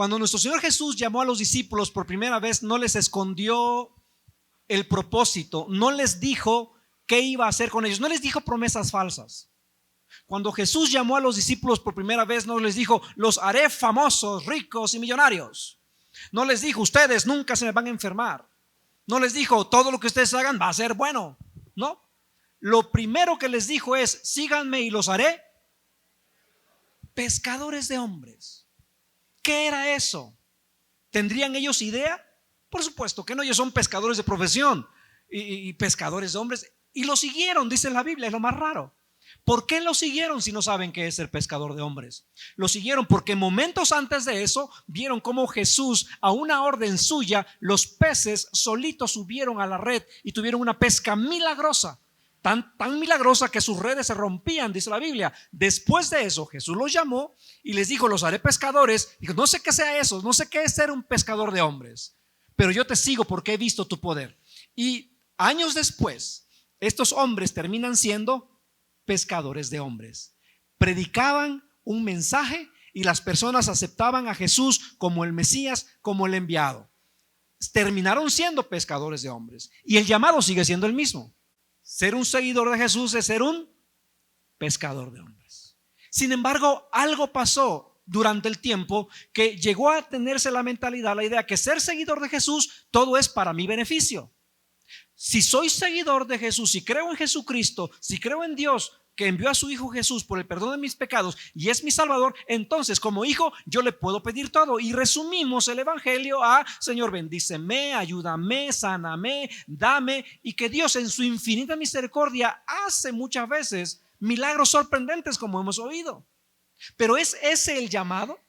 Cuando nuestro Señor Jesús llamó a los discípulos por primera vez, no les escondió el propósito, no les dijo qué iba a hacer con ellos, no les dijo promesas falsas. Cuando Jesús llamó a los discípulos por primera vez, no les dijo: los haré famosos, ricos y millonarios. No les dijo: ustedes nunca se me van a enfermar. No les dijo: todo lo que ustedes hagan va a ser bueno. No, lo primero que les dijo es: síganme y los haré pescadores de hombres. ¿Qué era eso? ¿Tendrían ellos idea? Por supuesto que no. Ellos son pescadores de profesión y pescadores de hombres, y lo siguieron, dice la Biblia. Es lo más raro. ¿Por qué lo siguieron si no saben qué es ser pescador de hombres? Lo siguieron porque momentos antes de eso vieron cómo Jesús, a una orden suya, los peces solitos subieron a la red y tuvieron una pesca milagrosa. Tan milagrosa que sus redes se rompían, dice la Biblia. Después de eso, Jesús los llamó y les dijo: los haré pescadores. Dijo: no sé qué sea eso, no sé qué es ser un pescador de hombres, pero yo te sigo porque he visto tu poder. Y años después, estos hombres terminan siendo pescadores de hombres. Predicaban un mensaje y las personas aceptaban a Jesús como el Mesías, como el enviado. Terminaron siendo pescadores de hombres, y el llamado sigue siendo el mismo. Ser un seguidor de Jesús es ser un pescador de hombres. Sin embargo, algo pasó durante el tiempo que llegó a tenerse la mentalidad, la idea que ser seguidor de Jesús todo es para mi beneficio. Si soy seguidor de Jesús, si creo en Jesucristo, si creo en Dios que envió a su Hijo Jesús por el perdón de mis pecados y es mi Salvador, entonces como hijo yo le puedo pedir todo. Y resumimos el evangelio a: Señor, bendíceme, ayúdame, sáname, dame. Y que Dios en su infinita misericordia hace muchas veces milagros sorprendentes, como hemos oído. Pero ¿es ese el llamado?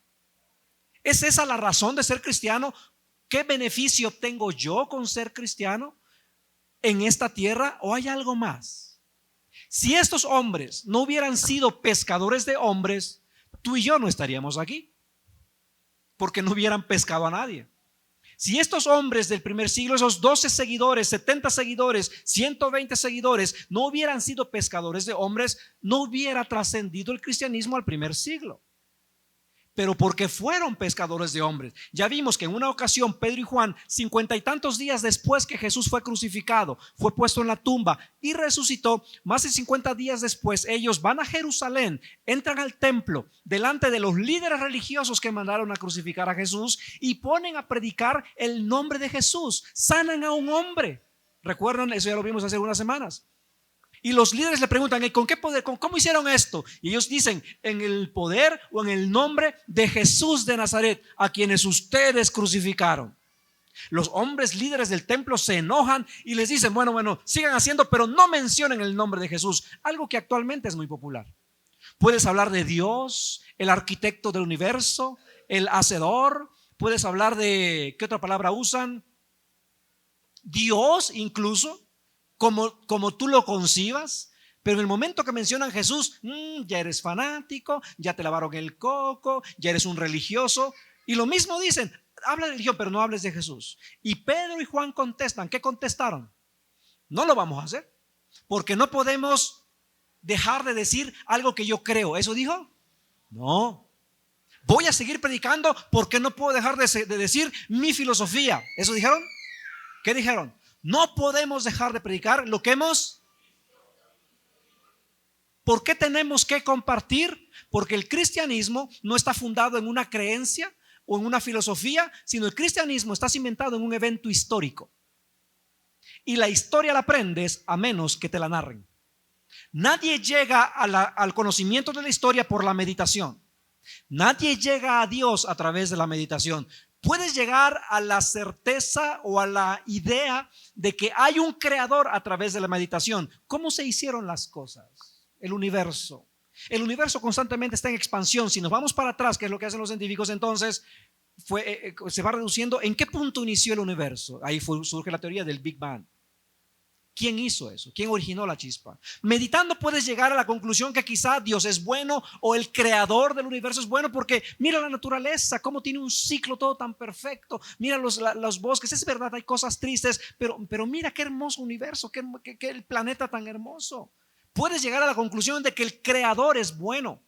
¿Es esa la razón de ser cristiano? ¿Qué beneficio tengo yo con ser cristiano en esta tierra? ¿O hay algo más? Si estos hombres no hubieran sido pescadores de hombres, tú y yo no estaríamos aquí, porque no hubieran pescado a nadie. Si estos hombres del primer siglo, esos 12 seguidores, 70 seguidores, 120 seguidores, no hubieran sido pescadores de hombres, no hubiera trascendido el cristianismo al primer siglo. Pero porque fueron pescadores de hombres. Ya vimos que en una ocasión Pedro y Juan, 50 y tantos días después que Jesús fue crucificado, fue puesto en la tumba y resucitó, más de 50 días después ellos van a Jerusalén, entran al templo delante de los líderes religiosos que mandaron a crucificar a Jesús y ponen a predicar el nombre de Jesús. Sanan a un hombre. ¿Recuerdan? Eso ya lo vimos hace unas semanas. Y los líderes le preguntan: ¿con qué poder? ¿Cómo hicieron esto? Y ellos dicen: en el poder o en el nombre de Jesús de Nazaret, a quienes ustedes crucificaron. Los hombres líderes del templo se enojan y les dicen: bueno, sigan haciendo, pero no mencionen el nombre de Jesús. Algo que actualmente es muy popular. Puedes hablar de Dios, el arquitecto del universo, el hacedor. Puedes hablar de, ¿qué otra palabra usan? Dios incluso. Como tú lo concibas, pero en el momento que mencionan Jesús, ya eres fanático, ya te lavaron el coco, ya eres un religioso. Y lo mismo dicen: habla de religión, pero no hables de Jesús. Y Pedro y Juan contestan. ¿Qué contestaron? No lo vamos a hacer, porque no podemos dejar de decir algo que yo creo. ¿Eso dijo? No. Voy a seguir predicando porque no puedo dejar de decir mi filosofía. ¿Eso dijeron? ¿Qué dijeron? No podemos dejar de predicar lo que hemos. ¿Por qué tenemos que compartir? Porque el cristianismo no está fundado en una creencia o en una filosofía, sino el cristianismo está cimentado en un evento histórico. Y la historia la aprendes a menos que te la narren. Nadie llega al conocimiento de la historia por la meditación. Nadie llega a Dios a través de la meditación. Puedes llegar a la certeza o a la idea de que hay un creador a través de la meditación. ¿Cómo se hicieron las cosas? El universo. El universo constantemente está en expansión. Si nos vamos para atrás, que es lo que hacen los científicos, entonces se va reduciendo. ¿En qué punto inició el universo? Ahí surge la teoría del Big Bang. ¿Quién hizo eso? ¿Quién originó la chispa? Meditando puedes llegar a la conclusión que quizá Dios es bueno o el creador del universo es bueno, porque mira la naturaleza, cómo tiene un ciclo todo tan perfecto. Mira los bosques, es verdad, hay cosas tristes, pero mira qué hermoso universo, qué el planeta tan hermoso. Puedes llegar a la conclusión de que el creador es bueno,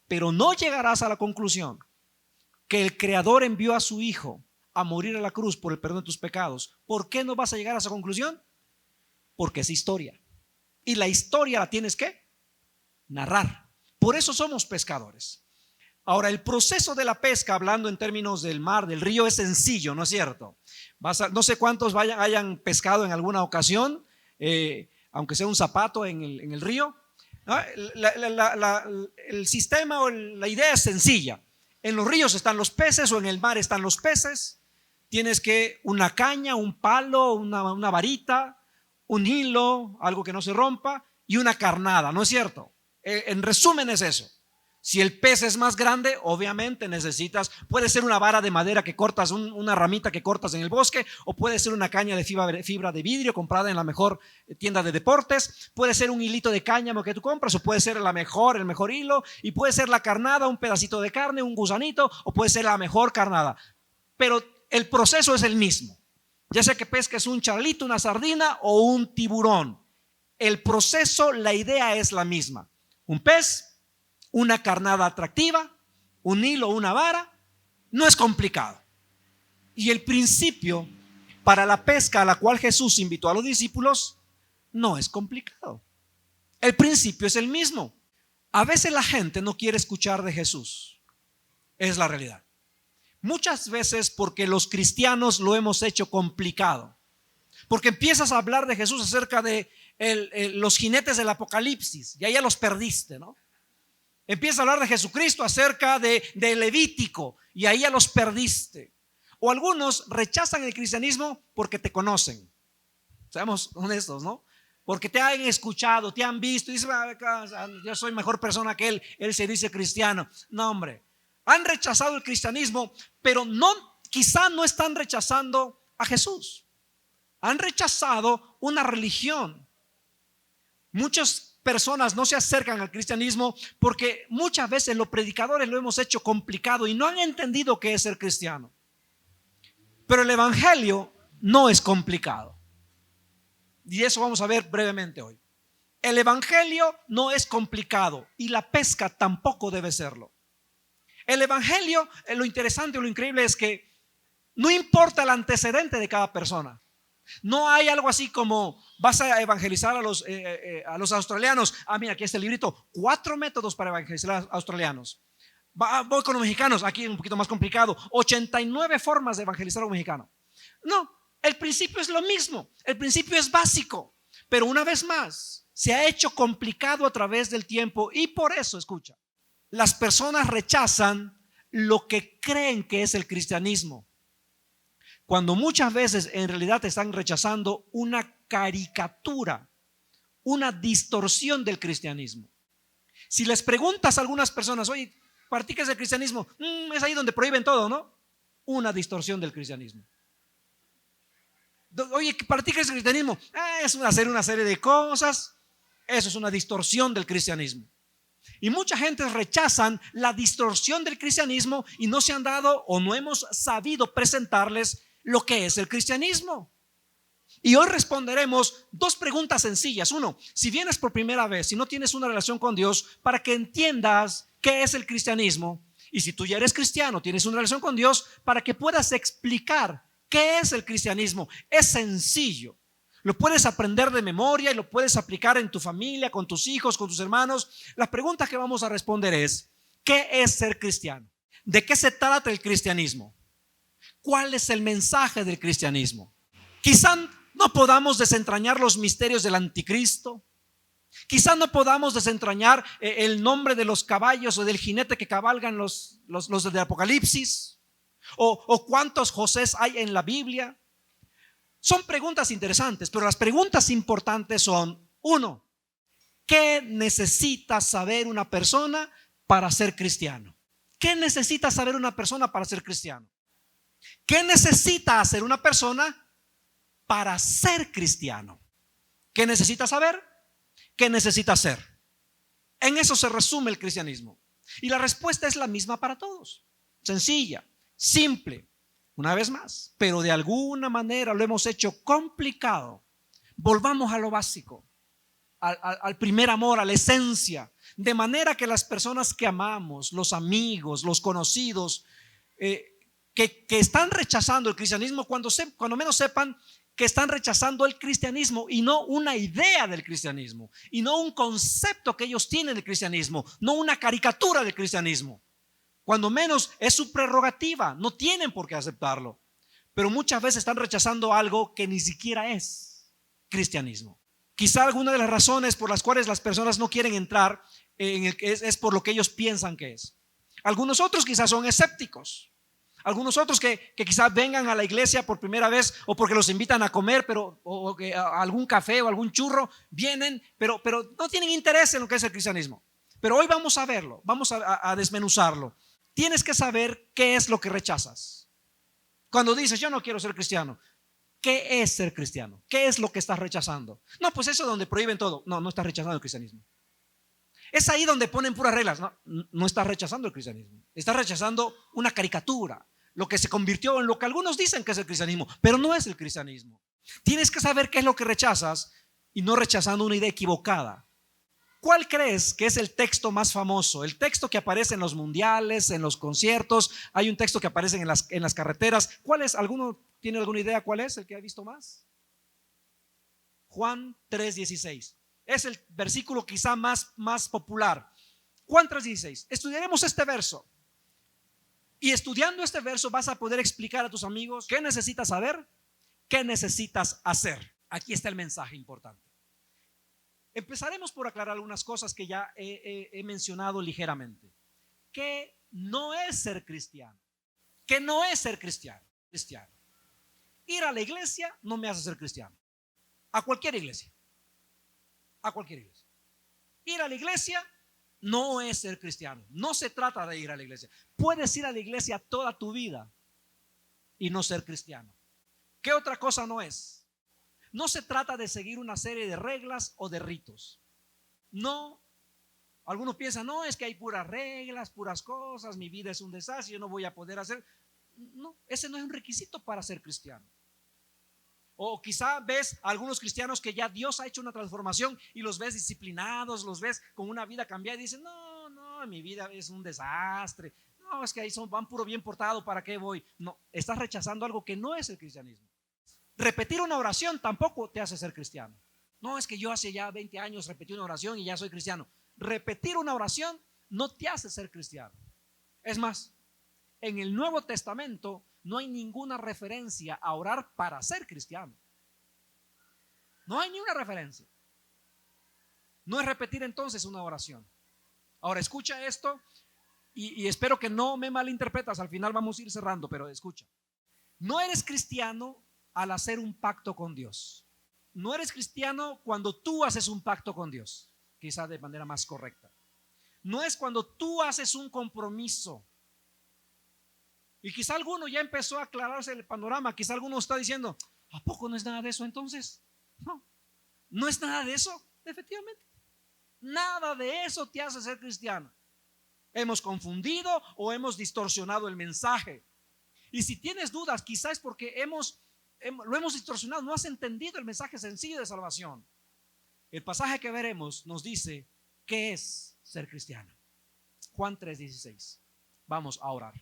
pero no llegarás a la conclusión que el Creador envió a su Hijo a morir a la cruz por el perdón de tus pecados, ¿por qué no vas a llegar a esa conclusión? Porque es historia. Y la historia la tienes que narrar. Por eso somos pescadores. Ahora, el proceso de la pesca, hablando en términos del mar, del río, es sencillo, ¿no es cierto? No sé cuántos hayan pescado en alguna ocasión, aunque sea un zapato en el río. ¿No? El sistema o la idea es sencilla. En los ríos están los peces o en el mar están los peces. Tienes que una caña, un palo, una varita, un hilo, algo que no se rompa, y una carnada, ¿no es cierto? En resumen es eso. Si el pez es más grande, obviamente puede ser una vara de madera que cortas, una ramita que cortas en el bosque, o puede ser una caña de fibra de vidrio comprada en la mejor tienda de deportes, puede ser un hilito de cáñamo que tú compras, o puede ser el mejor hilo, y puede ser la carnada, un pedacito de carne, un gusanito, o puede ser la mejor carnada. Pero el proceso es el mismo, ya sea que pesques un charlito, una sardina o un tiburón. El proceso, la idea es la misma. Un pez, una carnada atractiva, un hilo, una vara, no es complicado. Y el principio para la pesca a la cual Jesús invitó a los discípulos no es complicado. El principio es el mismo. A veces la gente no quiere escuchar de Jesús. Es la realidad. Muchas veces porque los cristianos lo hemos hecho complicado. Porque empiezas a hablar de Jesús acerca de los jinetes del Apocalipsis y ahí ya los perdiste, ¿no? Empieza a hablar de Jesucristo acerca de Levítico y ahí ya los perdiste. O algunos rechazan el cristianismo porque te conocen. Seamos honestos, ¿no? Porque te han escuchado, te han visto y dicen, yo soy mejor persona que él se dice cristiano. No, hombre, han rechazado el cristianismo, pero quizá no están rechazando a Jesús. Han rechazado una religión. Muchas personas no se acercan al cristianismo porque muchas veces los predicadores lo hemos hecho complicado y no han entendido qué es ser cristiano. Pero el evangelio no es complicado. Y eso vamos a ver brevemente hoy. El evangelio no es complicado y la pesca tampoco debe serlo. El evangelio, lo interesante o lo increíble es que no importa el antecedente de cada persona. No hay algo así como vas a evangelizar a los australianos. Mira, aquí está el librito, 4 métodos para evangelizar a los australianos. Voy con los mexicanos, aquí es un poquito más complicado, 89 formas de evangelizar a un mexicano. No, el principio es lo mismo, el principio es básico, pero una vez más se ha hecho complicado a través del tiempo y por eso, escucha, las personas rechazan lo que creen que es el cristianismo, cuando muchas veces en realidad están rechazando una caricatura, una distorsión del cristianismo. Si les preguntas a algunas personas, oye, ¿practicas el cristianismo? Es ahí donde prohíben todo, ¿no? Una distorsión del cristianismo. Oye, ¿practicas el cristianismo? Es hacer una serie de cosas. Eso es una distorsión del cristianismo. Y mucha gente rechazan la distorsión del cristianismo y no se han dado o no hemos sabido presentarles lo que es el cristianismo. Y hoy responderemos 2 preguntas sencillas. 1, si vienes por primera vez, si no tienes una relación con Dios, para que entiendas qué es el cristianismo. Y si tú ya eres cristiano, tienes una relación con Dios, para que puedas explicar qué es el cristianismo. Es sencillo. Lo puedes aprender de memoria y lo puedes aplicar en tu familia, con tus hijos, con tus hermanos. La pregunta que vamos a responder es, ¿qué es ser cristiano? ¿De qué se trata el cristianismo? ¿Cuál es el mensaje del cristianismo? Quizá no podamos desentrañar los misterios del anticristo. Quizá no podamos desentrañar el nombre de los caballos o del jinete que cabalgan los del Apocalipsis. O cuántos Josés hay en la Biblia. Son preguntas interesantes, pero las preguntas importantes son: 1, ¿qué necesita saber una persona para ser cristiano? ¿Qué necesita saber una persona para ser cristiano? ¿Qué necesita hacer una persona para ser cristiano? ¿Qué necesita saber? ¿Qué necesita hacer? En eso se resume el cristianismo. Y la respuesta es la misma para todos. Sencilla, simple, una vez más. Pero de alguna manera lo hemos hecho complicado. Volvamos a lo básico, al primer amor, a la esencia. De manera que las personas que amamos, los amigos, los conocidos, que están rechazando el cristianismo cuando menos sepan que están rechazando el cristianismo y no una idea del cristianismo y no un concepto que ellos tienen del cristianismo, no una caricatura del cristianismo. Cuando menos es su prerrogativa, no tienen por qué aceptarlo, pero muchas veces están rechazando algo que ni siquiera es cristianismo. Quizá alguna de las razones por las cuales las personas no quieren entrar es por lo que ellos piensan que es. Algunos otros quizás son escépticos. Algunos otros que quizás vengan a la iglesia por primera vez o porque los invitan a comer, o que a algún café o algún churro, vienen, pero no tienen interés en lo que es el cristianismo. Pero hoy vamos a verlo, vamos a desmenuzarlo. Tienes que saber qué es lo que rechazas. Cuando dices, yo no quiero ser cristiano, ¿qué es ser cristiano? ¿Qué es lo que estás rechazando? No, pues eso es donde prohíben todo. No estás rechazando el cristianismo. Es ahí donde ponen puras reglas. No estás rechazando el cristianismo. Estás rechazando una caricatura, lo que se convirtió en lo que algunos dicen que es el cristianismo, pero no es el cristianismo. Tienes que saber qué es lo que rechazas y no rechazando una idea equivocada. ¿Cuál crees que es el texto más famoso? El texto que aparece en los mundiales, en los conciertos. Hay un texto que aparece en las carreteras. ¿Cuál es? ¿Alguno tiene alguna idea cuál es el que ha visto más? Juan 3:16. Es el versículo quizá más popular. Juan 3:16. Estudiaremos este verso. Y estudiando este verso vas a poder explicar a tus amigos qué necesitas saber, qué necesitas hacer. Aquí está el mensaje importante. Empezaremos por aclarar algunas cosas que ya he mencionado ligeramente. ¿Qué no es ser cristiano? ¿Qué no es ser cristiano? Ir a la iglesia no me hace ser cristiano. A cualquier iglesia. A cualquier iglesia. Ir a la iglesia no es ser cristiano. No se trata de ir a la iglesia. Puedes ir a la iglesia toda tu vida y no ser cristiano. ¿Qué otra cosa no es? No se trata de seguir una serie de reglas o de ritos. No. Algunos piensan, no, es que hay puras reglas, puras cosas, mi vida es un desastre, yo no voy a poder hacer. No, ese no es un requisito para ser cristiano. O quizá ves a algunos cristianos que ya Dios ha hecho una transformación y los ves disciplinados, los ves con una vida cambiada y dicen, no, mi vida es un desastre. No, es que ahí van puro bien portado, ¿para qué voy? No, estás rechazando algo que no es el cristianismo. Repetir una oración tampoco te hace ser cristiano. No, es que yo hace ya 20 años repetí una oración y ya soy cristiano. Repetir una oración no te hace ser cristiano. Es más, en el Nuevo Testamento no hay ninguna referencia a orar para ser cristiano. No hay ni una referencia. No es repetir entonces una oración. Ahora escucha esto y espero que no me malinterpretas. Al final vamos a ir cerrando, pero escucha. No eres cristiano al hacer un pacto con Dios. No eres cristiano cuando tú haces un pacto con Dios, quizá de manera más correcta. No es cuando tú haces un compromiso. Y quizá alguno ya empezó a aclararse el panorama. Quizá alguno está diciendo, ¿a poco no es nada de eso entonces? No es nada de eso, efectivamente. Nada de eso te hace ser cristiano. Hemos confundido o hemos distorsionado el mensaje. Y si tienes dudas, quizás es porque lo hemos distorsionado, no has entendido el mensaje sencillo de salvación. El pasaje que veremos nos dice qué es ser cristiano. Juan 3:16. Vamos a orar.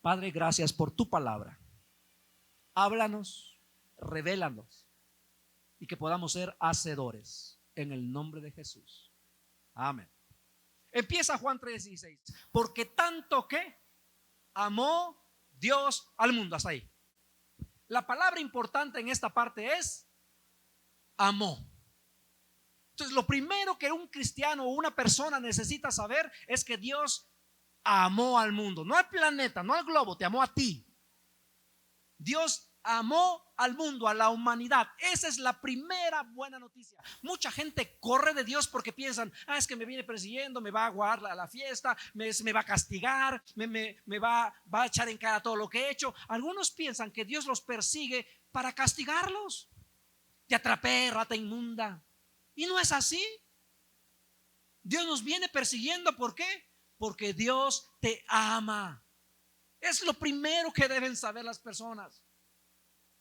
Padre, gracias por tu palabra. Háblanos, revélanos y que podamos ser hacedores en el nombre de Jesús. Amén. Empieza Juan 3:16. Porque tanto que amó Dios al mundo. Hasta ahí. La palabra importante en esta parte es amó. Entonces, lo primero que un cristiano o una persona necesita saber es que Dios amó al mundo, no al planeta, no al globo, te amó a ti. Dios amó al mundo, a la humanidad. Esa es la primera buena noticia. Mucha gente corre de Dios porque piensan, es que me viene persiguiendo, me va a guardar la fiesta, me va a castigar, me va a echar en cara todo lo que he hecho. Algunos piensan que Dios los persigue para castigarlos. Te atrapé, rata inmunda. Y no es así. Dios nos viene persiguiendo, ¿por qué? Porque Dios te ama. Es lo primero que deben saber las personas.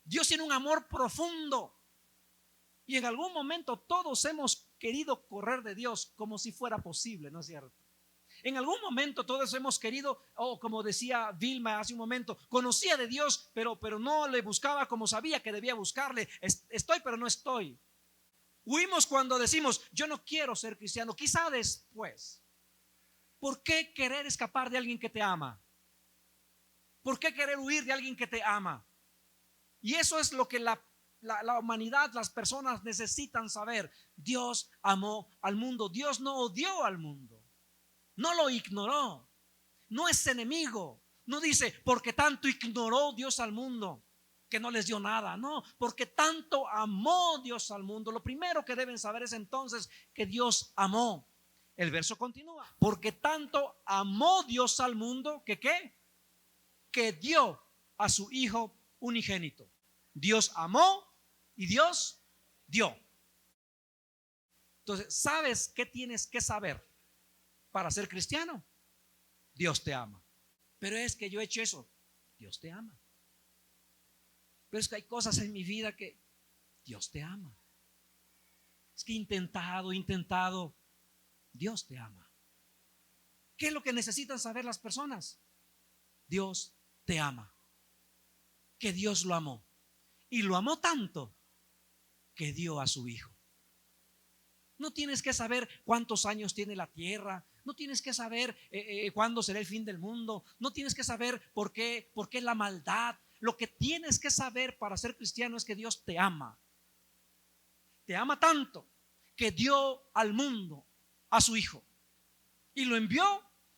Dios tiene un amor profundo. Y en algún momento todos hemos querido correr de Dios como si fuera posible, ¿no es cierto? En algún momento todos hemos querido, como decía Vilma hace un momento, conocía de Dios, pero no le buscaba como sabía que debía buscarle. Estoy, pero no estoy. Huimos cuando decimos, yo no quiero ser cristiano, quizá después. ¿Por qué querer escapar de alguien que te ama? ¿Por qué querer huir de alguien que te ama? Y eso es lo que la humanidad, las personas necesitan saber. Dios amó al mundo. Dios no odió al mundo. No lo ignoró. No es enemigo. No dice, porque tanto ignoró Dios al mundo, que no les dio nada. No, porque tanto amó Dios al mundo. Lo primero que deben saber es entonces que Dios amó. El verso continúa. Porque tanto amó Dios al mundo, que ¿qué? Que dio a su Hijo unigénito. Dios amó y Dios dio. Entonces, ¿sabes qué tienes que saber para ser cristiano? Dios te ama. Pero es que yo he hecho eso. Dios te ama. Pero es que hay cosas en mi vida que Dios te ama. Es que he intentado. Dios te ama. ¿Qué es lo que necesitan saber las personas? Dios te ama. Que Dios lo amó. Y lo amó tanto que dio a su Hijo. No tienes que saber cuántos años tiene la tierra. No tienes que saber cuándo será el fin del mundo. No tienes que saber por qué la maldad. Lo que tienes que saber para ser cristiano es que Dios te ama. Te ama tanto que dio al mundo a su Hijo y lo envió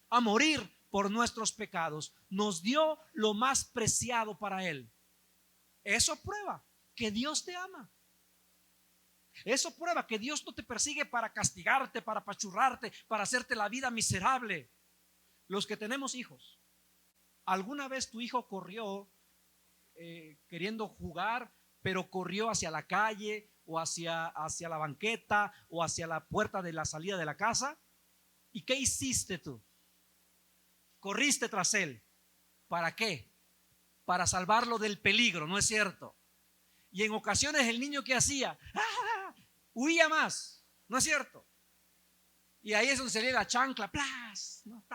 a morir por nuestros pecados. Nos dio lo más preciado para Él. Eso prueba que Dios te ama. Eso prueba que Dios no te persigue para castigarte, para apachurrarte, para hacerte la vida miserable. Los que tenemos hijos, ¿alguna vez tu hijo corrió queriendo jugar, pero corrió hacia la calle o hacia la banqueta o hacia la puerta de la salida de la casa? ¿Y qué hiciste tú? Corriste tras él. ¿Para qué? Para salvarlo del peligro, ¿no es cierto? Y en ocasiones el niño, ¿qué hacía? Huía más, ¿no es cierto? Y ahí es donde salía la chancla, ¡plas! ¿No?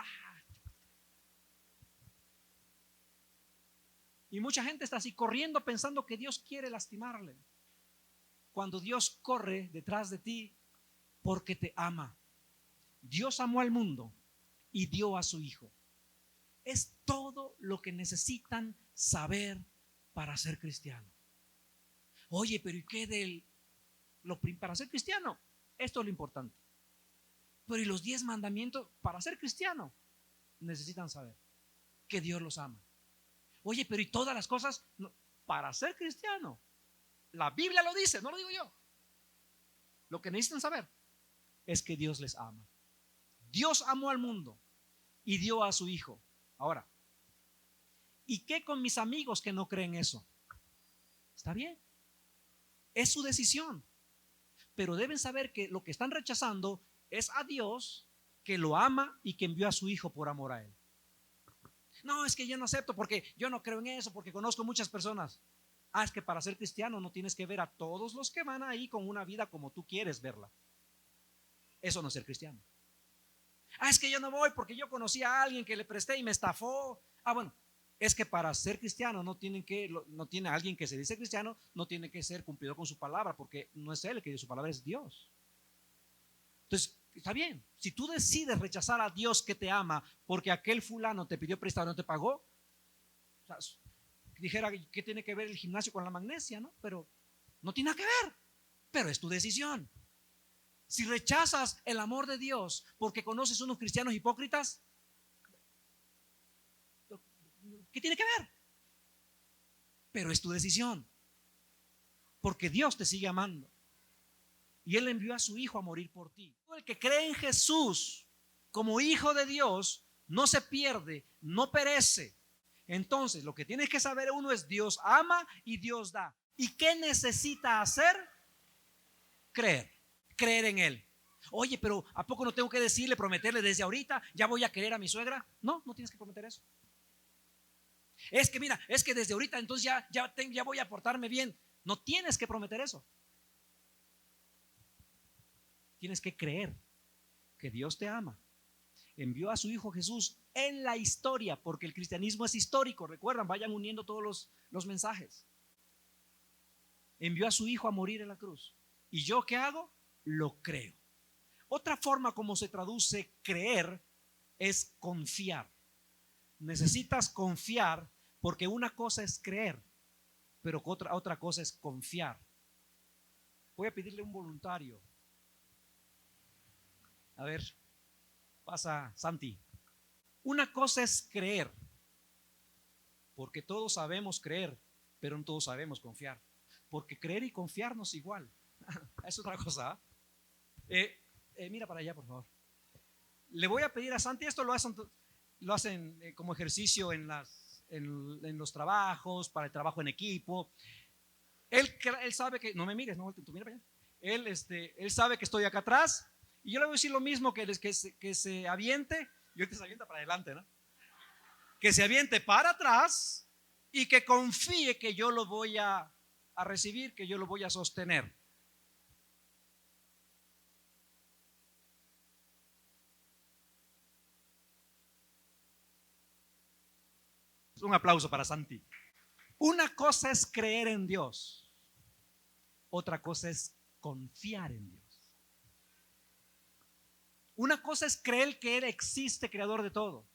Y mucha gente está así corriendo pensando que Dios quiere lastimarle, cuando Dios corre detrás de ti porque te ama. Dios amó al mundo y dio a su Hijo. Es todo lo que necesitan saber para ser cristiano. Oye, pero ¿y qué para ser cristiano? Esto es lo importante. Pero ¿y los 10 mandamientos? Para ser cristiano necesitan saber que Dios los ama. Oye, pero ¿y todas las cosas? No, para ser cristiano, la Biblia lo dice, no lo digo yo. Lo que necesitan saber es que Dios les ama. Dios amó al mundo y dio a su Hijo. Ahora, ¿y qué con mis amigos que no creen eso? Está bien, es su decisión, pero deben saber que lo que están rechazando es a Dios, que lo ama y que envió a su Hijo por amor a Él. No, es que yo no acepto porque yo no creo en eso, porque conozco muchas personas. Es que para ser cristiano no tienes que ver a todos los que van ahí con una vida como tú quieres verla. Eso no es ser cristiano. Es que yo no voy porque yo conocí a alguien que le presté y me estafó. Bueno, es que para ser cristiano no tiene alguien que se dice cristiano, no tiene que ser cumplidor con su palabra, porque no es él el que dice su palabra, es Dios. Entonces, está bien, si tú decides rechazar a Dios que te ama porque aquel fulano te pidió prestado y no te pagó, o sea, dijera, ¿qué tiene que ver el gimnasio con la magnesia? ¿No? Pero no tiene nada que ver, pero es tu decisión. Si rechazas el amor de Dios porque conoces unos cristianos hipócritas, ¿qué tiene que ver? Pero es tu decisión, porque Dios te sigue amando y Él envió a su Hijo a morir por ti. El que cree en Jesús como Hijo de Dios no se pierde, no perece. Entonces, lo que tienes que saber uno es: Dios ama y Dios da. ¿Y qué necesita hacer? Creer en Él. Oye, pero ¿a poco no tengo que decirle, prometerle desde ahorita, ya voy a querer a mi suegra? No, no tienes que prometer eso. Es que mira, es que desde ahorita entonces ya voy a portarme bien. No tienes que prometer eso. Tienes que creer que Dios te ama. envió a su Hijo Jesús en la historia, porque el cristianismo es histórico. Recuerdan, vayan uniendo todos los mensajes. Envió a su Hijo a morir en la cruz. ¿Y yo qué hago? Lo creo. Otra forma como se traduce creer es confiar. Necesitas confiar, porque una cosa es creer, pero otra cosa es confiar. Voy a pedirle un voluntario. A ver, pasa Santi. Una cosa es creer, porque todos sabemos creer, pero no todos sabemos confiar. Porque creer y confiar no es igual. Es otra cosa. Mira para allá, por favor. Le voy a pedir a Santi, esto lo hacen como ejercicio en los trabajos, para el trabajo en equipo. Él sabe que, no me mires, no, tú mira para allá. Él sabe que estoy acá atrás, y yo le voy a decir lo mismo, que se aviente, y ahorita se avienta para adelante, ¿no? Que se aviente para atrás y que confíe que yo lo voy a recibir, que yo lo voy a sostener. Un aplauso para Santi. Una cosa es creer en Dios, otra cosa es confiar en Dios. Una cosa es creer que Él existe, creador de todo,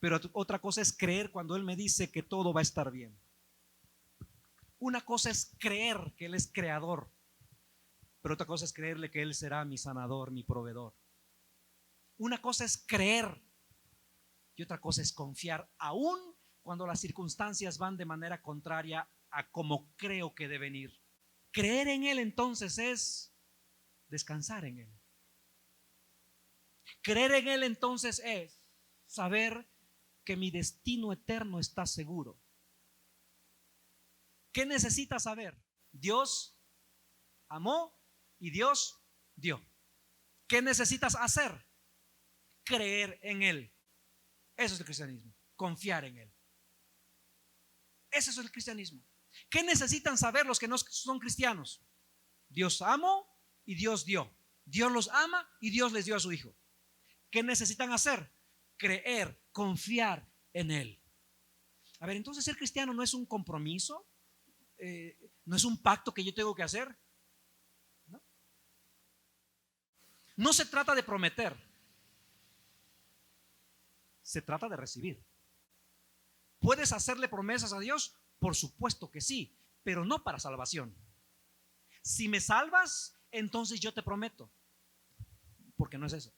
pero otra cosa es creer cuando Él me dice que todo va a estar bien. Una cosa es creer que Él es creador, pero otra cosa es creerle que Él será mi sanador, mi proveedor. Una cosa es creer y otra cosa es confiar, aún cuando las circunstancias van de manera contraria a como creo que deben ir. Creer en Él entonces es descansar en Él. Creer en Él entonces es saber que mi destino eterno está seguro. ¿Qué necesitas saber? Dios amó y Dios dio. ¿Qué necesitas hacer? Creer en Él. Eso es el cristianismo, confiar en Él. Eso es el cristianismo. ¿Qué necesitan saber los que no son cristianos? Dios amó y Dios dio. Dios los ama y Dios les dio a su Hijo. ¿Qué necesitan hacer? Creer, confiar en Él. A ver, entonces ser cristiano no es un compromiso, no es un pacto que yo tengo que hacer. No se trata de prometer, se trata de recibir. ¿Puedes hacerle promesas a Dios? Por supuesto que sí, pero no para salvación. Si me salvas, entonces yo te prometo, porque no es eso.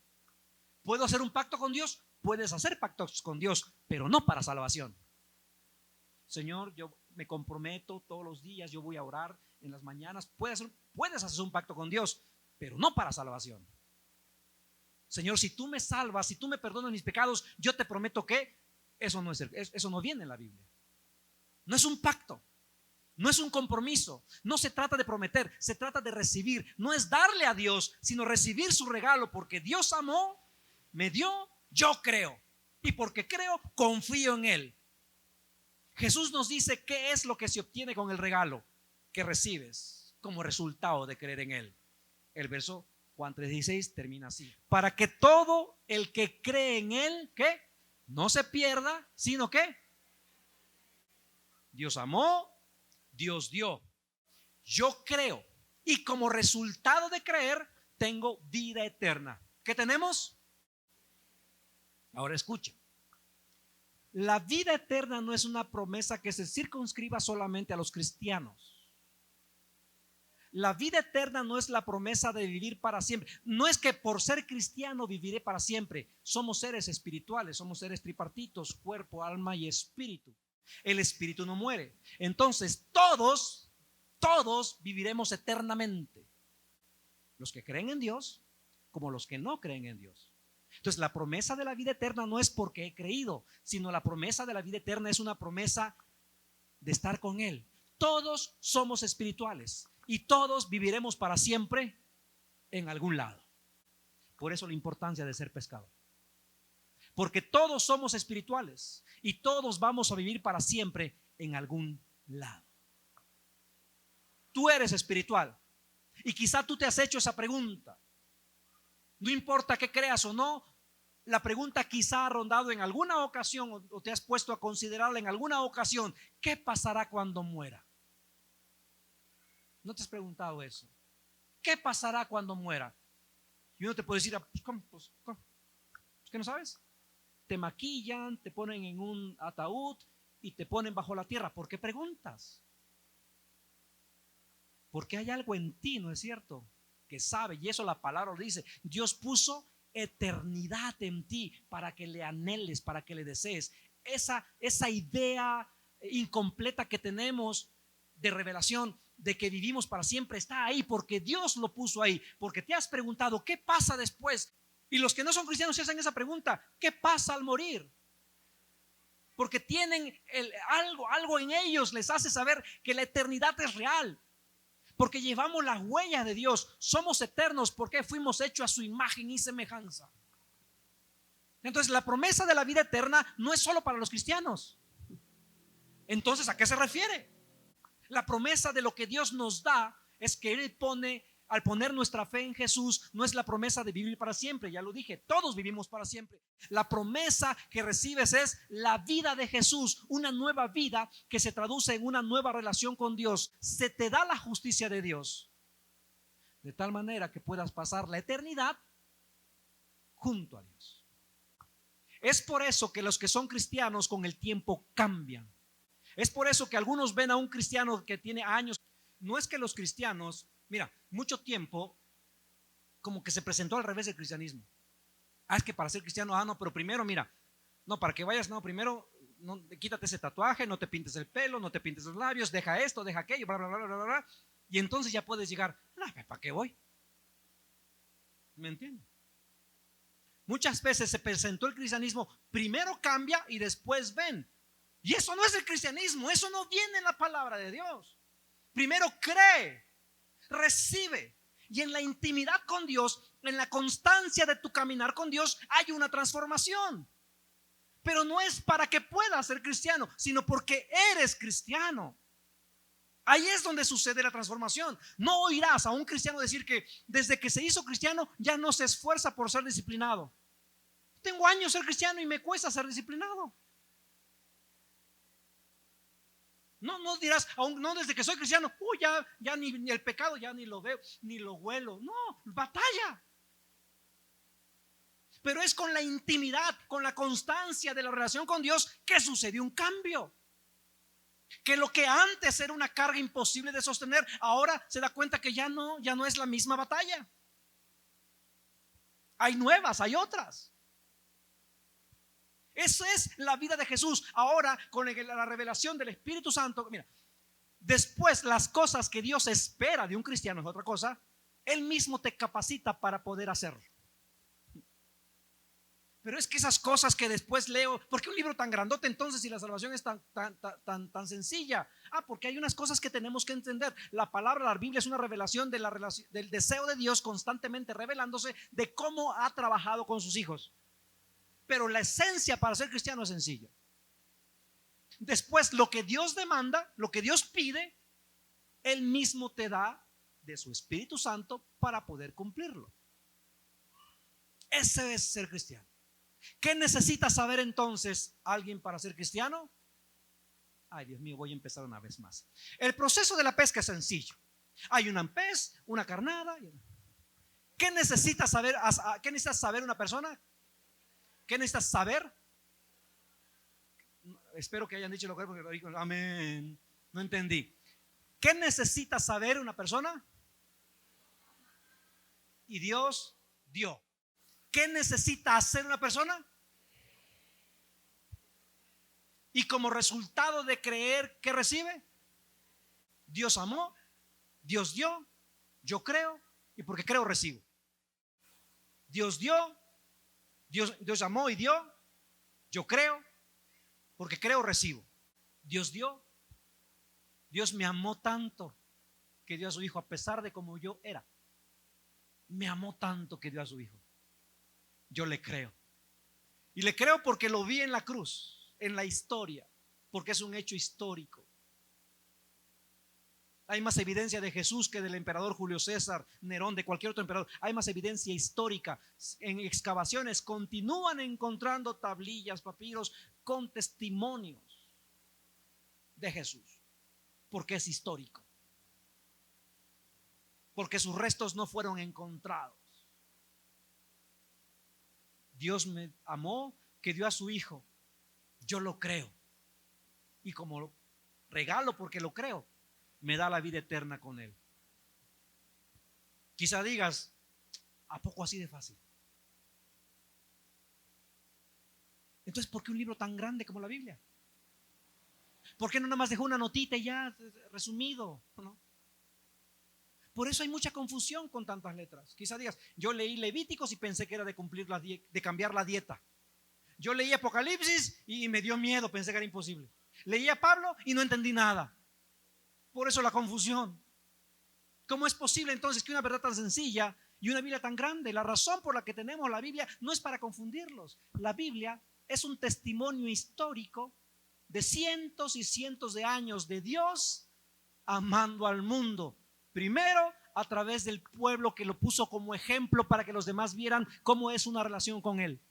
¿Puedo hacer un pacto con Dios? Puedes hacer pactos con Dios, pero no para salvación. Señor, yo me comprometo todos los días, yo voy a orar en las mañanas. Puedes hacer un pacto con Dios, pero no para salvación. Señor, si tú me salvas, si tú me perdonas mis pecados, yo te prometo que eso no viene en la Biblia. No es un pacto, no es un compromiso, no se trata de prometer, se trata de recibir. No es darle a Dios, sino recibir su regalo, porque Dios amó, me dio, yo creo, y porque creo, confío en Él. Jesús nos dice qué es lo que se obtiene con el regalo que recibes como resultado de creer en Él. El verso Juan 3:16 termina así: para que todo el que cree en Él, ¿qué? No se pierda, sino que Dios amó, Dios dio, yo creo, y como resultado de creer tengo vida eterna. ¿Qué tenemos? Ahora escucha. La vida eterna no es una promesa que se circunscriba solamente a los cristianos. La vida eterna no es la promesa de vivir para siempre. No es que por ser cristiano viviré para siempre. Somos seres espirituales, somos seres tripartitos, cuerpo, alma y espíritu. El espíritu no muere. Entonces todos viviremos eternamente. Los que creen en Dios como los que no creen en Dios. Entonces la promesa de la vida eterna no es porque he creído, sino la promesa de la vida eterna es una promesa de estar con Él. Todos somos espirituales y todos viviremos para siempre en algún lado. Por eso la importancia de ser pescador. Porque todos somos espirituales y todos vamos a vivir para siempre en algún lado. Tú eres espiritual y quizá tú te has hecho esa pregunta. No importa que creas o no, la pregunta quizá ha rondado en alguna ocasión o te has puesto a considerarla en alguna ocasión: ¿qué pasará cuando muera? ¿No te has preguntado eso? ¿Qué pasará cuando muera? Y uno te puede decir: pues, ¿cómo? ¿Cómo? ¿Es que no sabes? Te maquillan, te ponen en un ataúd y te ponen bajo la tierra. ¿Por qué preguntas? Porque hay algo en ti, ¿no es cierto?, que sabe, y eso la palabra lo dice. Dios puso eternidad en ti para que le anheles, para que le desees. Esa idea incompleta que tenemos de revelación de que vivimos para siempre está ahí porque Dios lo puso ahí. Porque te has preguntado: ¿qué pasa después? Y los que no son cristianos se hacen esa pregunta: ¿qué pasa al morir? Porque tienen algo en ellos les hace saber que la eternidad es real. Porque llevamos las huellas de Dios, somos eternos porque fuimos hechos a su imagen y semejanza. Entonces la promesa de la vida eterna no es solo para los cristianos. Entonces, ¿a qué se refiere? La promesa de lo que Dios nos da es que Él pone, al poner nuestra fe en Jesús, no es la promesa de vivir para siempre. Ya lo dije, todos vivimos para siempre. La promesa que recibes es la vida de Jesús, una nueva vida que se traduce en una nueva relación con Dios. Se te da la justicia de Dios, de tal manera que puedas pasar la eternidad junto a Dios. Es por eso que los que son cristianos con el tiempo cambian. Es por eso que algunos ven a un cristiano que tiene años. No es que los cristianos, mira, mucho tiempo como que se presentó al revés del cristianismo. Es que para ser cristiano, no, pero primero, mira, no, para que vayas, no, primero, no, quítate ese tatuaje, no te pintes el pelo, no te pintes los labios, deja esto, deja aquello, bla, bla, bla, bla, bla, bla, y entonces ya puedes llegar. ¿Para qué voy? ¿Me entiendes? Muchas veces se presentó el cristianismo, primero cambia y después ven. Y eso no es el cristianismo, eso no viene en la palabra de Dios. Primero cree, recibe, y en la intimidad con Dios, en la constancia de tu caminar con Dios, hay una transformación. Pero no es para que puedas ser cristiano, sino porque eres cristiano. Ahí es donde sucede la transformación. No oirás a un cristiano decir que desde que se hizo cristiano ya no se esfuerza por ser disciplinado. Tengo años ser cristiano y me cuesta ser disciplinado. No dirás, aún no, desde que soy cristiano, ya ni el pecado ya ni lo veo, ni lo huelo. No, batalla. Pero es con la intimidad, con la constancia de la relación con Dios que sucedió un cambio. Que lo que antes era una carga imposible de sostener, ahora se da cuenta que ya no es la misma batalla. Hay nuevas, hay otras. Eso es la vida de Jesús. Ahora, con la revelación del Espíritu Santo, mira, después las cosas que Dios espera de un cristiano es otra cosa. Él mismo te capacita para poder hacerlo. Pero es que esas cosas que después leo, ¿por qué un libro tan grandote entonces si la salvación es tan sencilla? Porque hay unas cosas que tenemos que entender. La palabra, la Biblia es una revelación del deseo de Dios constantemente revelándose de cómo ha trabajado con sus hijos. Pero la esencia para ser cristiano es sencilla. Después, lo que Dios demanda, lo que Dios pide, Él mismo te da de su Espíritu Santo para poder cumplirlo. Ese es ser cristiano. ¿Qué necesita saber entonces alguien para ser cristiano? Ay, Dios mío, voy a empezar una vez más. El proceso de la pesca es sencillo. Hay un pez, una carnada. ¿Qué necesita saber? ¿Qué necesita saber una persona? ¿Qué necesitas saber? Espero que hayan dicho lo que porque amén. No entendí. ¿Qué necesita saber una persona? Y Dios dio. ¿Qué necesita hacer una persona? Y como resultado de creer, ¿qué recibe? Dios amó, Dios dio, yo creo, y porque creo recibo. Dios dio, Dios amó y dio, yo creo, porque creo recibo. Dios dio, Dios me amó tanto que dio a su hijo a pesar de como yo era. Me amó tanto que dio a su hijo. Yo le creo. Y le creo porque lo vi en la cruz, en la historia, porque es un hecho histórico. Hay más evidencia de Jesús que del emperador Julio César, Nerón, de cualquier otro emperador. Hay más evidencia histórica. En excavaciones continúan encontrando tablillas, papiros con testimonios de Jesús, porque es histórico, porque sus restos no fueron encontrados. Dios me amó, que dio a su hijo. Yo lo creo, y como regalo, porque lo creo, me da la vida eterna con él. Quizá digas, ¿a poco así de fácil? Entonces, ¿por qué un libro tan grande como la Biblia? ¿Por qué no nada más dejó una notita y ya resumido? ¿No? Por eso hay mucha confusión con tantas letras. Quizá digas, yo leí Levíticos y pensé que era de cumplir de cambiar la dieta. Yo leí Apocalipsis y me dio miedo, pensé que era imposible. Leí a Pablo y no entendí nada. Por eso la confusión. ¿Cómo es posible entonces que una verdad tan sencilla y una Biblia tan grande? La razón por la que tenemos la Biblia no es para confundirlos. La Biblia es un testimonio histórico de cientos y cientos de años de Dios amando al mundo. Primero, a través del pueblo que lo puso como ejemplo para que los demás vieran cómo es una relación con Él.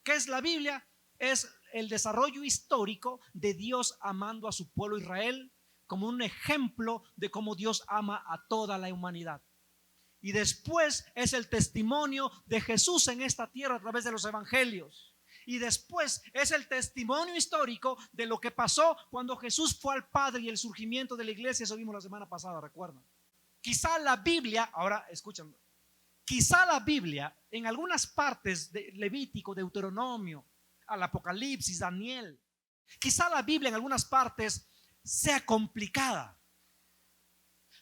¿Qué es la Biblia? Es el desarrollo histórico de Dios amando a su pueblo Israel como un ejemplo de cómo Dios ama a toda la humanidad. Y después es el testimonio de Jesús en esta tierra a través de los evangelios. Y después es el testimonio histórico de lo que pasó cuando Jesús fue al Padre y el surgimiento de la iglesia. Eso vimos la semana pasada, recuerdan. Quizá la Biblia, ahora escuchen, quizá la Biblia en algunas partes de Levítico, Deuteronomio, al Apocalipsis, Daniel, quizá la Biblia en algunas partes sea complicada,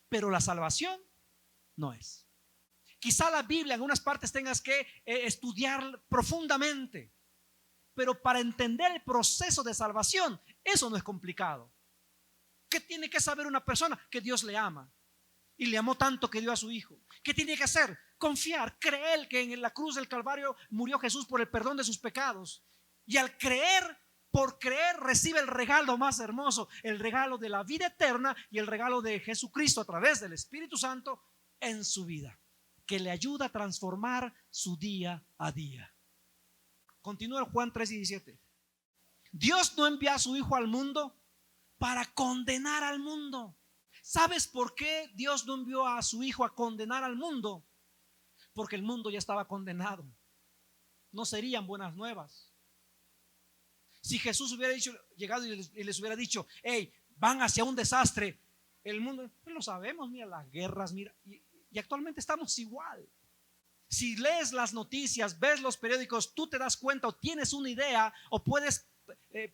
pero la salvación no es. Quizá la Biblia en algunas partes tengas que estudiar profundamente, pero para entender el proceso de salvación, eso no es complicado. ¿Qué tiene que saber una persona? Que Dios le ama y le amó tanto que dio a su hijo. ¿Qué tiene que hacer? Confiar, creer que en la cruz del Calvario murió Jesús por el perdón de sus pecados. Y al creer, por creer, recibe el regalo más hermoso, el regalo de la vida eterna y el regalo de Jesucristo a través del Espíritu Santo en su vida, que le ayuda a transformar su día a día. Continúa Juan 3:17. Dios no envió a su hijo al mundo para condenar al mundo. ¿Sabes por qué Dios no envió a su hijo a condenar al mundo? Porque el mundo ya estaba condenado. No serían buenas nuevas. Si Jesús hubiera llegado y les hubiera dicho, hey, van hacia un desastre, el mundo, pues lo sabemos, mira las guerras, mira, y actualmente estamos igual. Si lees las noticias, ves los periódicos, tú te das cuenta o tienes una idea o puedes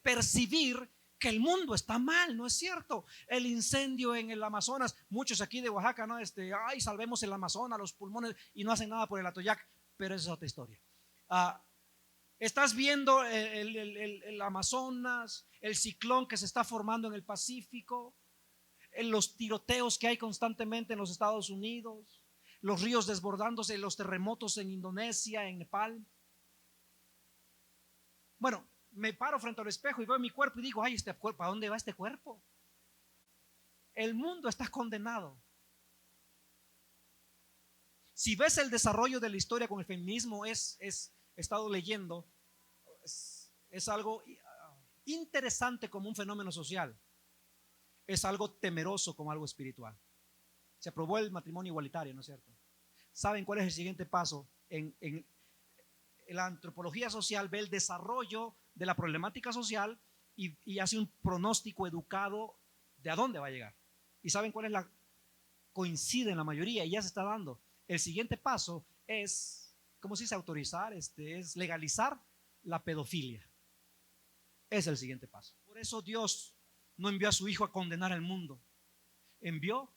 percibir que el mundo está mal, ¿no es cierto? El incendio en el Amazonas, muchos aquí de Oaxaca, ¿no? Ay, salvemos el Amazonas, los pulmones, y no hacen nada por el Atoyac, pero esa es otra historia. Estás viendo el Amazonas, el ciclón que se está formando en el Pacífico, los tiroteos que hay constantemente en los Estados Unidos, los ríos desbordándose, los terremotos en Indonesia, en Nepal. Bueno, me paro frente al espejo y veo mi cuerpo y digo, ay, este cuerpo, ¿a dónde va este cuerpo? El mundo está condenado. Si ves el desarrollo de la historia con el feminismo, he estado leyendo, es algo interesante como un fenómeno social, es algo temeroso como algo espiritual. Se aprobó el matrimonio igualitario, ¿no es cierto? ¿Saben cuál es el siguiente paso? En la antropología social ve el desarrollo de la problemática social y hace un pronóstico educado de a dónde va a llegar. ¿Y saben cuál es coincide en la mayoría y ya se está dando? El siguiente paso es, ¿cómo se dice? Autorizar, es legalizar la pedofilia. Es el siguiente paso. Por eso Dios no envió a su hijo a condenar al mundo, envió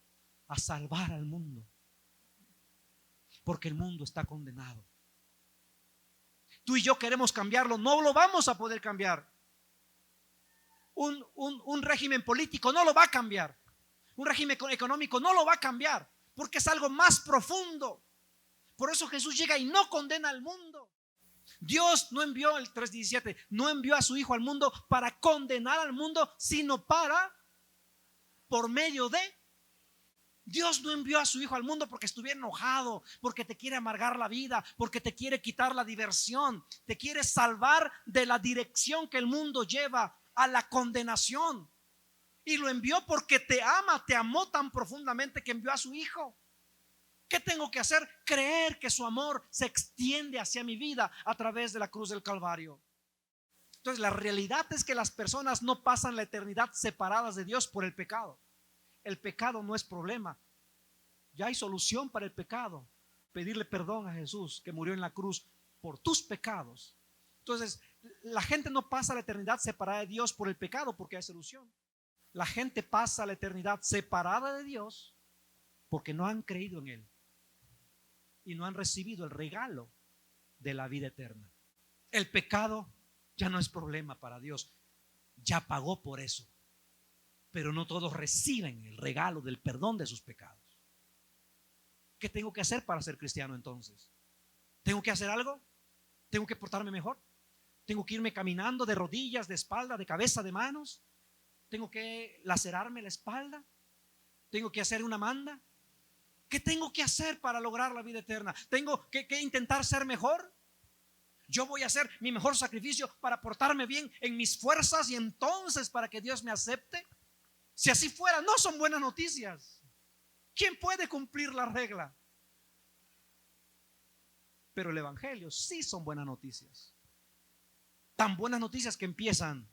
a salvar al mundo, porque el mundo está condenado. Tú y yo queremos cambiarlo, no lo vamos a poder cambiar. Un régimen político no lo va a cambiar. Un régimen económico no lo va a cambiar, porque es algo más profundo. Por eso Jesús llega y no condena al mundo. Dios no envió, el 3:17, no envió a su hijo al mundo para condenar al mundo, sino por medio de Dios no envió a su Hijo al mundo porque estuviera enojado, porque te quiere amargar la vida, porque te quiere quitar la diversión, te quiere salvar de la dirección que el mundo lleva a la condenación. Y lo envió porque te ama, te amó tan profundamente que envió a su Hijo. ¿Qué tengo que hacer? Creer que su amor se extiende hacia mi vida a través de la cruz del Calvario. Entonces, la realidad es que las personas no pasan la eternidad separadas de Dios por el pecado. El pecado no es problema. Ya hay solución para el pecado. Pedirle perdón a Jesús que murió en la cruz por tus pecados. Entonces, la gente no pasa la eternidad separada de Dios por el pecado porque hay solución. La gente pasa la eternidad separada de Dios porque no han creído en Él y no han recibido el regalo de la vida eterna. El pecado ya no es problema para Dios. Ya pagó por eso. Pero no todos reciben el regalo del perdón de sus pecados. ¿Qué tengo que hacer para ser cristiano entonces? ¿Tengo que hacer algo? ¿Tengo que portarme mejor? ¿Tengo que irme caminando de rodillas, de espalda, de cabeza, de manos? ¿Tengo que lacerarme la espalda? ¿Tengo que hacer una manda? ¿Qué tengo que hacer para lograr la vida eterna? ¿Tengo que intentar ser mejor? Yo voy a hacer mi mejor sacrificio para portarme bien en mis fuerzas y entonces para que Dios me acepte. Si así fuera, no son buenas noticias. ¿Quién puede cumplir la regla? Pero el Evangelio sí son buenas noticias. Tan buenas noticias que empiezan: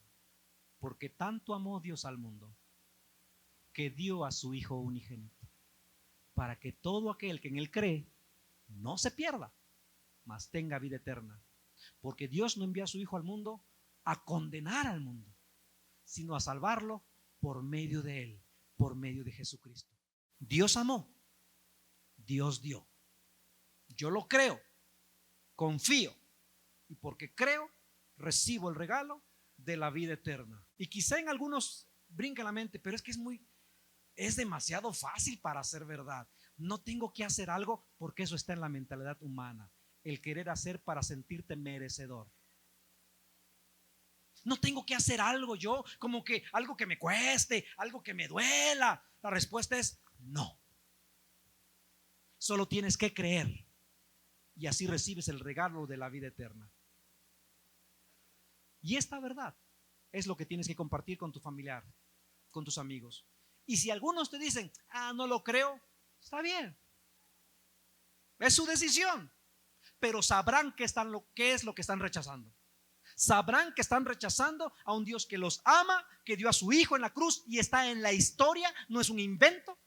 porque tanto amó Dios al mundo que dio a su Hijo unigénito, para que todo aquel que en Él cree no se pierda, mas tenga vida eterna. Porque Dios no envió a su Hijo al mundo a condenar al mundo, sino a salvarlo por medio de Él, por medio de Jesucristo. Dios amó, Dios dio. Yo lo creo, confío, y porque creo, recibo el regalo de la vida eterna. Y quizá en algunos brinca la mente, pero es que es demasiado fácil para ser verdad. No tengo que hacer algo porque eso está en la mentalidad humana. El querer hacer para sentirte merecedor. No tengo que hacer algo yo, como que algo que me cueste, algo que me duela. La respuesta es no. Solo tienes que creer y así recibes el regalo de la vida eterna. Y esta verdad es lo que tienes que compartir con tu familiar, con tus amigos. Y si algunos te dicen, no lo creo, está bien. Es su decisión. Pero sabrán qué es lo que están rechazando. Sabrán que están rechazando a un Dios que los ama, que dio a su Hijo en la cruz y está en la historia, no es un invento.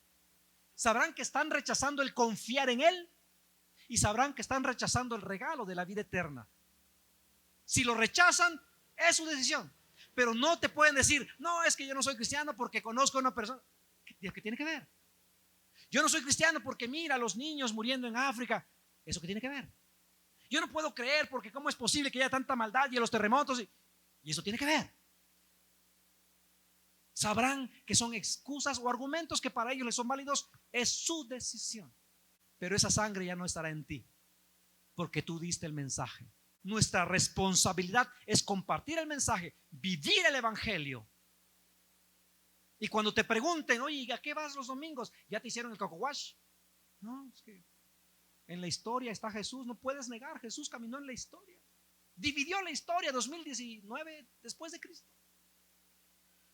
Sabrán que están rechazando el confiar en Él y sabrán que están rechazando el regalo de la vida eterna. Si lo rechazan, es su decisión. Pero no te pueden decir, no, es que yo no soy cristiano porque conozco a una persona. ¿Qué tiene que ver? Yo no soy cristiano porque mira a los niños muriendo en África. ¿Eso qué tiene que ver? Yo no puedo creer porque cómo es posible que haya tanta maldad y los terremotos. Y eso tiene que ver. Sabrán que son excusas o argumentos que para ellos les son válidos. Es su decisión. Pero esa sangre ya no estará en ti porque tú diste el mensaje. Nuestra responsabilidad es compartir el mensaje, vivir el evangelio. Y cuando te pregunten, oye, ¿a qué vas los domingos? ¿Ya te hicieron el coco wash? No, es que en la historia está Jesús, no puedes negar, Jesús caminó en la historia, dividió la historia 2019 después de Cristo.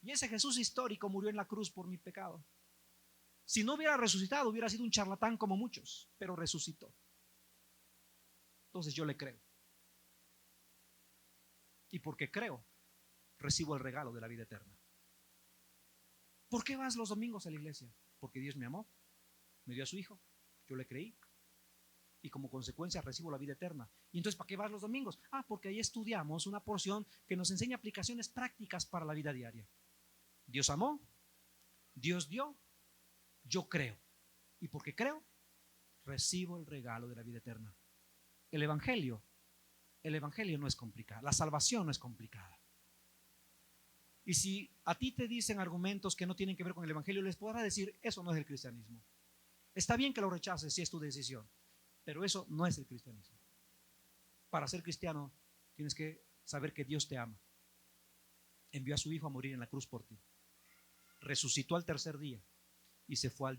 Y ese Jesús histórico murió en la cruz por mi pecado. Si no hubiera resucitado, hubiera sido un charlatán como muchos, pero resucitó. Entonces yo le creo. Y porque creo, recibo el regalo de la vida eterna. ¿Por qué vas los domingos a la iglesia? Porque Dios me amó, me dio a su Hijo, yo le creí y como consecuencia recibo la vida eterna. ¿Y entonces para qué vas los domingos? Porque ahí estudiamos una porción que nos enseña aplicaciones prácticas para la vida diaria. Dios amó, Dios dio, yo creo. Y porque creo, recibo el regalo de la vida eterna. El evangelio no es complicado, la salvación no es complicada. Y si a ti te dicen argumentos que no tienen que ver con el evangelio, les podrás decir, eso no es el cristianismo. Está bien que lo rechaces si es tu decisión, pero eso no es el cristianismo. Para ser cristiano tienes que saber que Dios te ama. Envió a su Hijo a morir en la cruz por ti. Resucitó al tercer día y se fue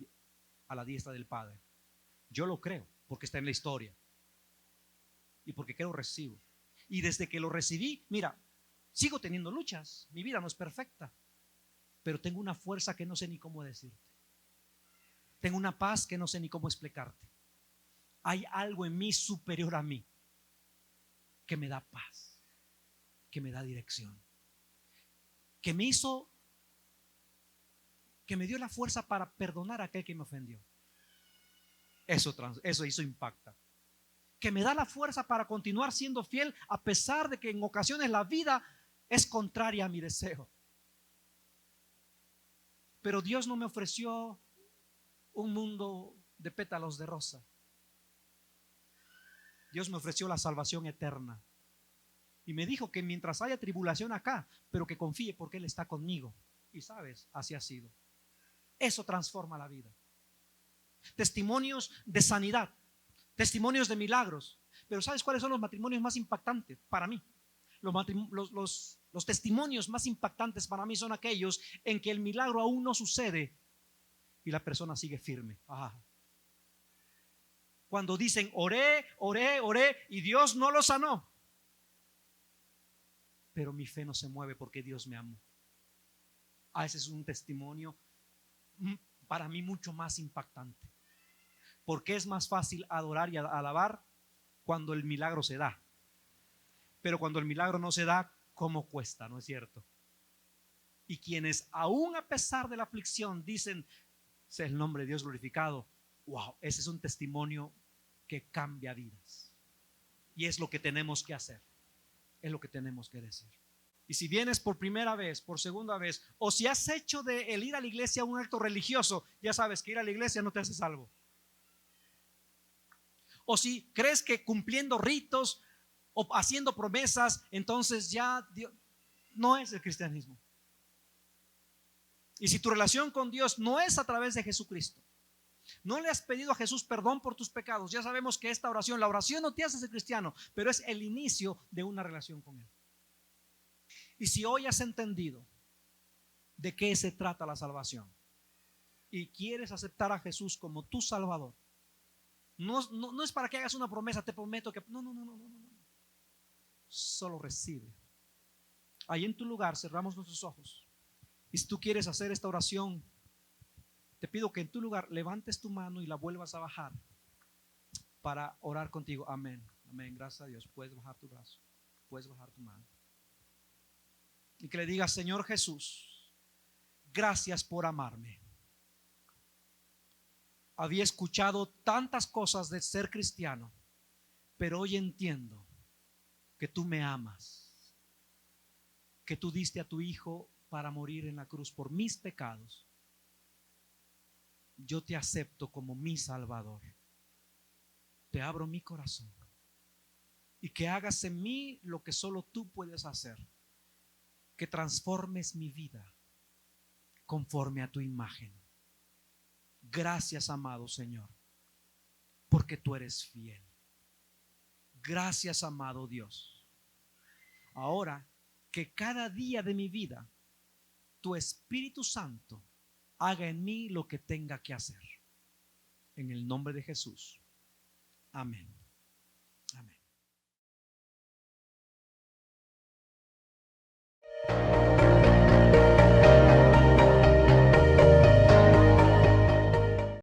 a la diestra del Padre. Yo lo creo porque está en la historia y porque que lo recibo. Y desde que lo recibí, mira, sigo teniendo luchas. Mi vida no es perfecta, pero tengo una fuerza que no sé ni cómo decirte. Tengo una paz que no sé ni cómo explicarte. Hay algo en mí superior a mí que me da paz, que me da dirección, que me hizo, que me dio la fuerza para perdonar a aquel que me ofendió. Eso impacta. Que me da la fuerza para continuar siendo fiel a pesar de que en ocasiones la vida es contraria a mi deseo. Pero Dios no me ofreció un mundo de pétalos de rosa. Dios me ofreció la salvación eterna. Y me dijo que mientras haya tribulación acá, pero que confíe porque Él está conmigo. Y sabes, así ha sido. Eso transforma la vida. Testimonios de sanidad, testimonios de milagros. Pero ¿sabes cuáles son los matrimonios más impactantes para mí? Los testimonios más impactantes para mí son aquellos en que el milagro aún no sucede y la persona sigue firme. Cuando dicen oré y Dios no lo sanó, pero mi fe no se mueve porque Dios me amó. Ese es un testimonio para mí mucho más impactante, porque es más fácil adorar y alabar cuando el milagro se da. Pero cuando el milagro no se da, ¿cómo cuesta? ¿No es cierto? Y quienes aún a pesar de la aflicción dicen, sea el nombre de Dios glorificado, wow, ese es un testimonio que cambia vidas. Y es lo que tenemos que hacer, es lo que tenemos que decir. Y si vienes por primera vez, por segunda vez, o si has hecho de el ir a la iglesia un acto religioso, ya sabes que ir a la iglesia no te hace salvo. O si crees que cumpliendo ritos o haciendo promesas, entonces ya Dios, no es el cristianismo. Y si tu relación con Dios no es a través de Jesucristo, no le has pedido a Jesús perdón por tus pecados, ya sabemos que esta oración, la oración no te hace ser cristiano, pero es el inicio de una relación con Él. Y si hoy has entendido de qué se trata la salvación y quieres aceptar a Jesús como tu Salvador, no es para que hagas una promesa, te prometo que no. Solo recibe. Ahí en tu lugar cerramos nuestros ojos. Y si tú quieres hacer esta oración, te pido que en tu lugar levantes tu mano y la vuelvas a bajar para orar contigo. Amén. Amén. Gracias a Dios. Puedes bajar tu brazo. Puedes bajar tu mano. Y que le digas, Señor Jesús, gracias por amarme. Había escuchado tantas cosas de ser cristiano, pero hoy entiendo que tú me amas, que tú diste a tu Hijo para morir en la cruz por mis pecados. Yo te acepto como mi Salvador. Te abro mi corazón y que hagas en mí lo que solo tú puedes hacer, que transformes mi vida conforme a tu imagen. Gracias, amado Señor, porque tú eres fiel. Gracias, amado Dios. Ahora que cada día de mi vida tu Espíritu Santo haga en mí lo que tenga que hacer. En el nombre de Jesús. Amén.